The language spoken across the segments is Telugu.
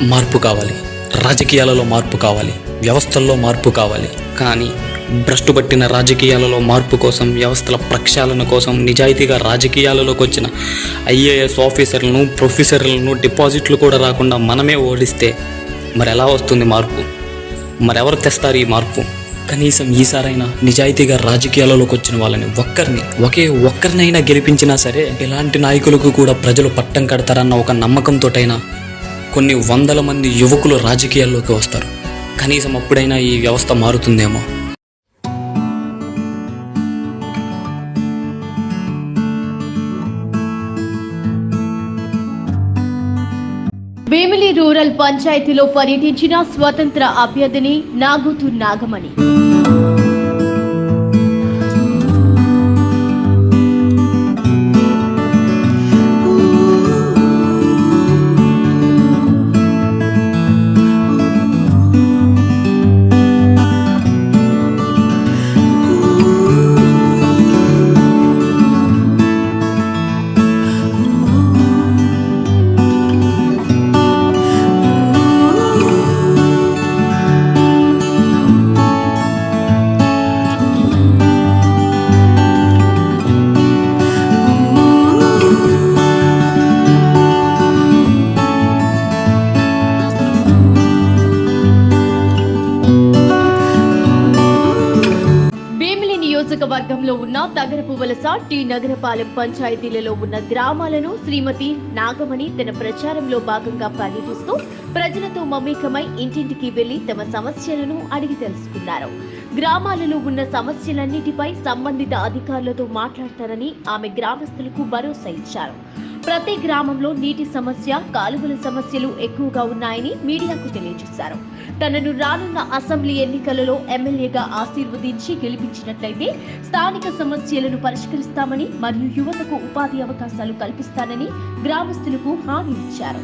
మార్పు కావాలి, రాజకీయాలలో మార్పు కావాలి, వ్యవస్థల్లో మార్పు కావాలి. కానీ భ్రష్టు పట్టిన రాజకీయాలలో మార్పు కోసం, వ్యవస్థల ప్రక్షాళన కోసం నిజాయితీగా రాజకీయాలలోకి వచ్చిన ఐఏఎస్ ఆఫీసర్లను, ప్రొఫెసర్లను డిపాజిట్లు కూడా రాకుండా మనమే ఓడిస్తే మరి ఎలా వస్తుంది మార్పు? మరెవరు తెస్తారు ఈ మార్పు? కనీసం ఈసారైనా నిజాయితీగా రాజకీయాలలోకి వచ్చిన వాళ్ళని ఒకే ఒక్కరినైనా గెలిపించినా సరే ఇలాంటి నాయకులకు కూడా ప్రజలు పట్టం కడతారన్న ఒక నమ్మకంతోటైనా కొన్ని వందల మంది యువకులు రాజకీయాల్లోకి వస్తారు. కనీసం అప్పుడైనా ఈ వ్యవస్థ మారుతుందేమో. వేమిలి రూరల్ పంచాయతీలో పర్యటించిన స్వతంత్ర అభ్యర్థిని నాగుతు నాగమణి. నియోజకవర్గంలో ఉన్న తగరపు వలస, టి నగరపాలెం పంచాయతీలలో ఉన్న గ్రామాలను శ్రీమతి నాగమణి తన ప్రచారంలో భాగంగా పర్యటిస్తూ ప్రజలతో మమేకమై ఇంటింటికి వెళ్లి తమ సమస్యలను అడిగి తెలుసుకున్నారు. గ్రామాలలో ఉన్న సమస్యలన్నిటిపై సంబంధిత అధికారులతో మాట్లాడతారని ఆమె గ్రామస్తులకు భరోసా ఇచ్చారు. ప్రతి గ్రామంలో నీటి సమస్య, కాలువల సమస్యలు ఎక్కువగా ఉన్నాయని మీడియాకు తెలియజేశారు. తనను రానున్న అసెంబ్లీ ఎన్నికలలో ఎమ్మెల్యేగా ఆశీర్వదించి గెలిపించినట్లయితే స్థానిక సమస్యలను పరిష్కరిస్తామని మరియు యువతకు ఉపాధి అవకాశాలు కల్పిస్తానని గ్రామస్తులకు హామీ ఇచ్చారు.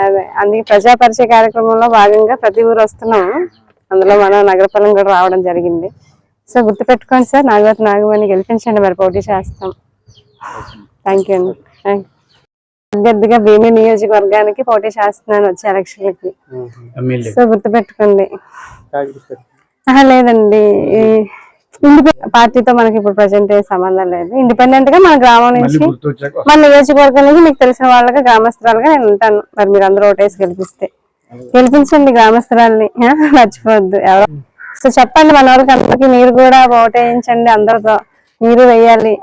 అదే అందుకే ప్రజా పరిచయ కార్యక్రమంలో భాగంగా ప్రతి ఊరు వస్తున్నాము. అందులో మన నగరపాలెం కూడా రావడం జరిగింది. సో గుర్తుపెట్టుకోండి సార్, నాగవతి నాగమణి గెలిపించండి, మరి పోటీ చేస్తాం. థ్యాంక్ యూ అండి. అభ్యర్థిగా వేమిలి నియోజకవర్గానికి పోటీ చేస్తున్నాను వచ్చే ఎలక్షన్లకి. సో గుర్తుపెట్టుకోండి. లేదండి, పార్టీతో మనకి ఇప్పుడు ప్రజెంట్ సంబంధం లేదు. ఇండిపెండెంట్ గా మన గ్రామం నుంచి, మన నియోజకవర్గం నుంచి మీకు తెలిసిన వాళ్ళగా గ్రామస్తురాలుగా నేను ఉంటాను. మరి మీరు అందరూ ఓటేసి గెలిపించండి గ్రామస్తురాల్ని, మర్చిపోవద్దు ఎవరు. సో చెప్పండి మన వాళ్ళకి అందరికి, మీరు కూడా ఓటేయించండి, అందరితో మీరు వేయాలి.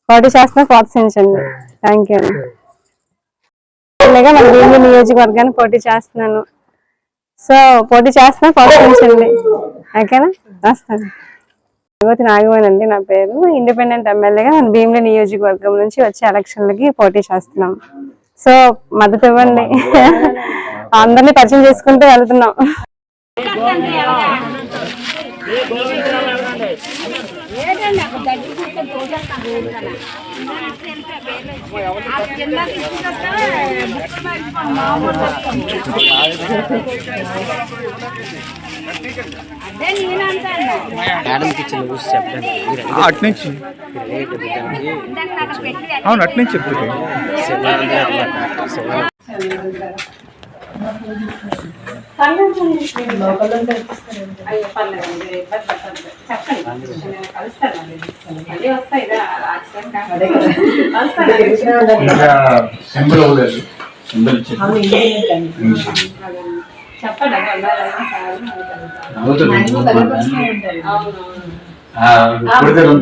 పోటీ చేస్తున్నా ప్రోత్సహించండి. థ్యాంక్ యూ అండి. మన వేమిలి నియోజకవర్గానికి పోటీ చేస్తున్నాను. సో పోటీ చేస్తున్నా ప్రోత్సహించండి. ఓకేనా? వస్తాను. నాగవతి నాగమణి అండి నా పేరు. ఇండిపెండెంట్ ఎమ్మెల్యేగా మన భీమిలి నియోజకవర్గం నుంచి వచ్చే ఎలక్షన్లకి పోటీ చేస్తున్నాం. సో మద్దతు ఇవ్వండి. అందరినీ పరిచయం చేసుకుంటూ వెళ్తున్నాం. అట్నుంచి అవును అట్నుంచి చెప్తుంది.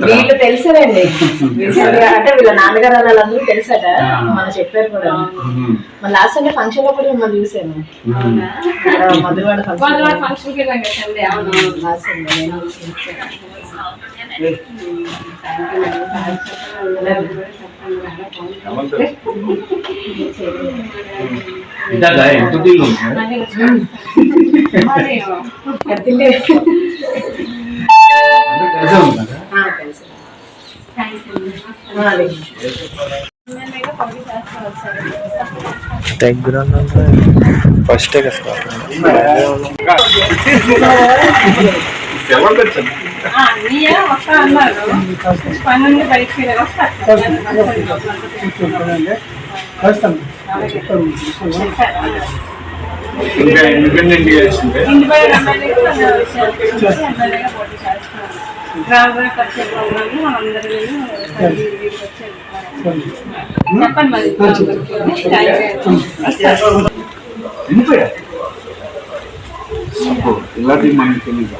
వీళ్ళు తెలుసండి అంటే వీళ్ళ నాన్నగారు వాళ్ళందరూ తెలుసట మన చెప్పారు కూడా. మన లాస్ట్ అంటే ఫంక్షన్ లో కూడా మిమ్మల్ని చూసాను. మధురవాడ ఫంక్షన్ ఫస్ట్ వస్తా అన్నారు. పని బయటకి ఇండిపెండెంట్ ఇలాంటి మనకి తెలియదు.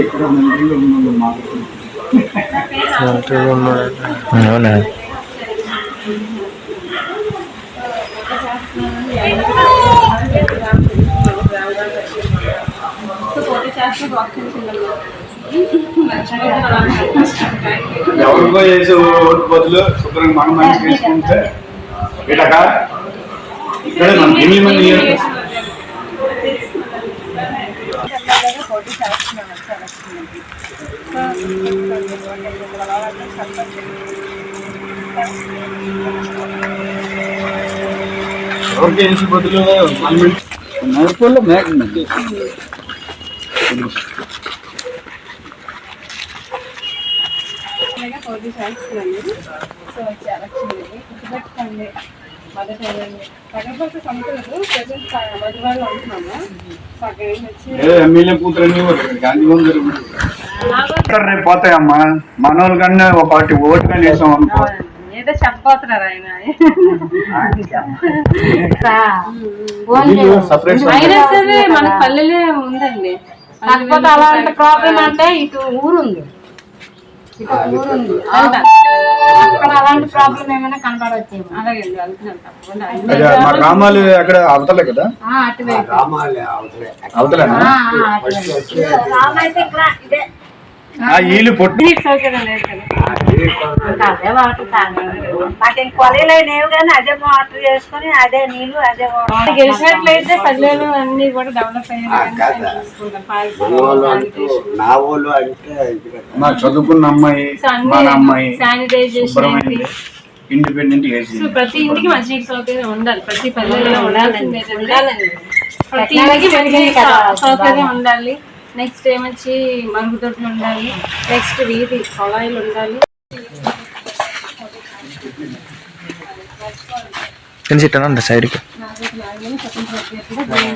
ఎక్కడ మంత్రిలో ఉన్న అవునా ఎవరికో చేసే ఓటు బదులు శుభ్రంగా మనం మంచి చేసుకుంటే ఇలాగా ఇక్కడ మనం 8 మంది ఎవరికి చేసే బదులు నడుపుల్లో మేక పోటీ చేస్తున్నాను. సో వచ్చి ఎలక్షన్ గుర్తుపెట్టుకోండి. మొదటి తగ్గపోతే సంస్థలకు ప్రజెంట్ మధువాళ్ళు ఉంటున్నాము. సో అక్కడ వచ్చి ఎమ్మెల్యే కూతురని రేపు పోతాయమ్మా. మన వాళ్ళు కన్నా ఒక పార్టీ ఓటు కానీ వేసాం అనుకో. ఏదో చెప్పబోతున్నారు ఆయన. అయినా సరే మన పల్లెలే ఉందండి. కాకపోతే అలాంటి ప్రాబ్లం అంటే ఇటు ఊరుంది, అక్కడ అలాంటి ప్రాబ్లం ఏమైనా కనపడవచ్చు. అలాగే మా గ్రామాలు అక్కడ అవతలే కదా, వీళ్ళు పొట్టి సౌకర్యం లేదు కదా. అదే వాటర్ మాకు కొలలు లేవు కానీ అదే వాటర్ చేసుకుని అదే నీళ్లు అదే గెలిచినట్లయితే పల్లెలు అన్ని కూడా డెవలప్ మా చదువుకున్న అమ్మాయి మన అమ్మాయి శానిటైజేషన్ ఇండిపెండెంట్ ప్రతి ఇంటికి మంచి సౌకర్యం ఉండాలి. ప్రతి పల్లెల్లో ఉండాలండి. ప్రతి ఇంటికి సౌకర్యం ఉండాలి. నెక్స్ట్ ఏమొచ్చి మరుగుదొడ్లు ఉండాలి. నెక్స్ట్ వీధి కొళాయిలు ఉండాలి. సైడ్కి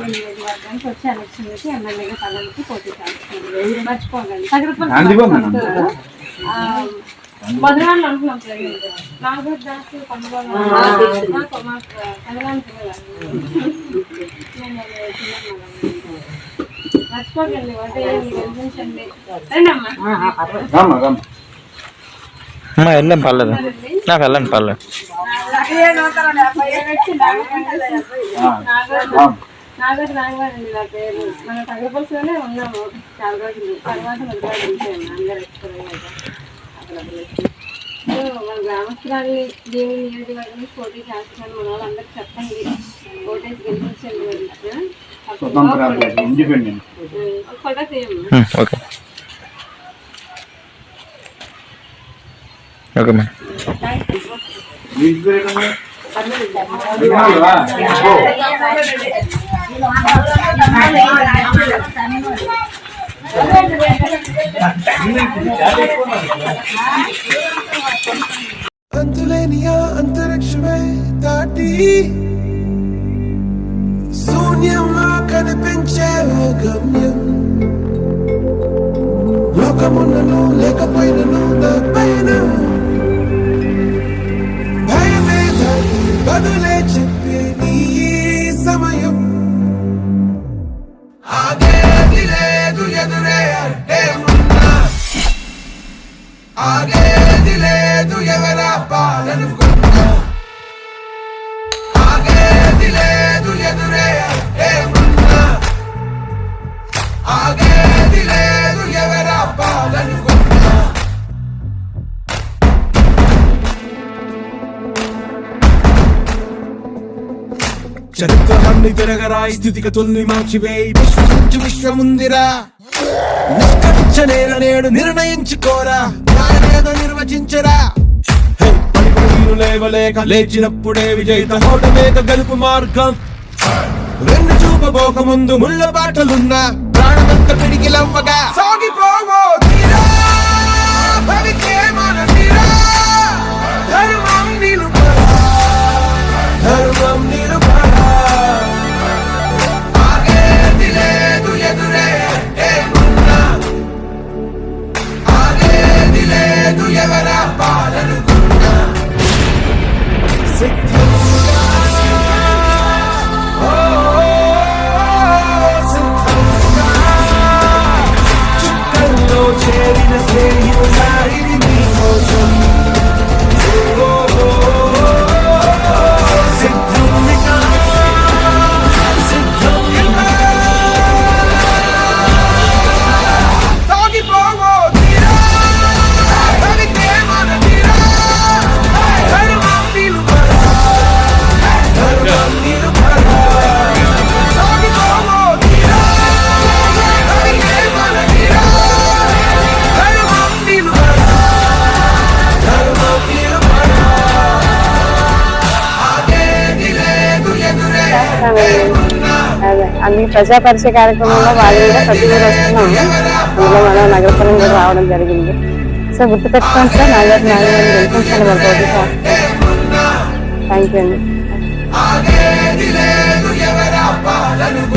నియోజకవర్గానికి వచ్చి ఎలక్షన్లకి ఎమ్మెల్యేగా పదవికి పోటీ చేస్తున్నారు. మర్చిపోకండి. మధురాళ్ళు అంటున్నాం. నాగర్ దాసు మర్చిపోకండి. గెలిపించండి. వెళ్ళాం పర్లేదు, నాకు వెళ్ళండి పర్లేదు. నాగర్ రాఘవారండి నా పేరు. మన తగ్గపల్లిలోనే ఉన్నాము చాలా రోజులు. తర్వాత అందరు సో మన గ్రామస్తురాన్ని దేవుని నియోజకవర్గానికి పోటీ చేస్తున్నాను. మన వాళ్ళందరికీ చెప్పండి, ఓటేసి గెలిపించండి. ఫోటో తీయమ్మా. Okay okay madam. అంతులేనియా అంతరిక్షమే దాటి శూన్యంలో కనిపించే ఓ గమ్యం. లోకమున్నను లేకపోయినను నా పైన భయమే దాటి బదులే చెప్పే నీ సమయం. చరిత్రలన్నీ తిరగరాయి స్థితిగతుల్ని మార్చివేయి విశ్వసించు విశ్వముందిరా నిష్కరించనేల నేడు నిర్ణయించుకోరా న్యాయమేదో నిర్వచించరా పడిపోయిను లేవలేక లేచినప్పుడే విజయిత హోటమేక గెలుపు మార్గం వెన్ను చూపబోక ముందు ముళ్ళ బాటలున్నా ప్రాణమంత పిడికిలవ్వగా సాగిపోవో తీరా భవికే మన తీరా ధర్మం నిలుపరా ధర్మం నిలుపరా ఆగేది లేదు ఎదురే ఏమున్నా ఆగేది లేదు ఎవరా పాలనుకున్నా సిద్ధంగా సిద్ధంగా చుక్కల్లో చేరిన స్నేహితులా ఇది నీ కోసం సిద్ధంగా సిద్ధంగా సాగిపోవో తీరా భవికే మన తీరా ధర్మం నిలుపరా ధర్మం నిలుపరా సాగిపోవో తీరా భవికే మన తీరా ధర్మం నిలుపరా ధర్మం నిలుపరా ఆగేది లేదు ఎదురే ఏమున్నా అదే అందుకే ప్రజా పరిచయ కార్యక్రమంలో వాళ్ళు కూడా ప్రతి ఊరు వస్తున్నాము. అందులో మన నగరపురం కూడా రావడం జరిగింది. సో గుర్తుపెట్టుకోండి సార్, నాగారు నాగరాజు గెలిపించాలి మన ప్రభుత్వం. థ్యాంక్ యూ అండి. ఆగేది లేదు ఎవరా పాలనుకున్నా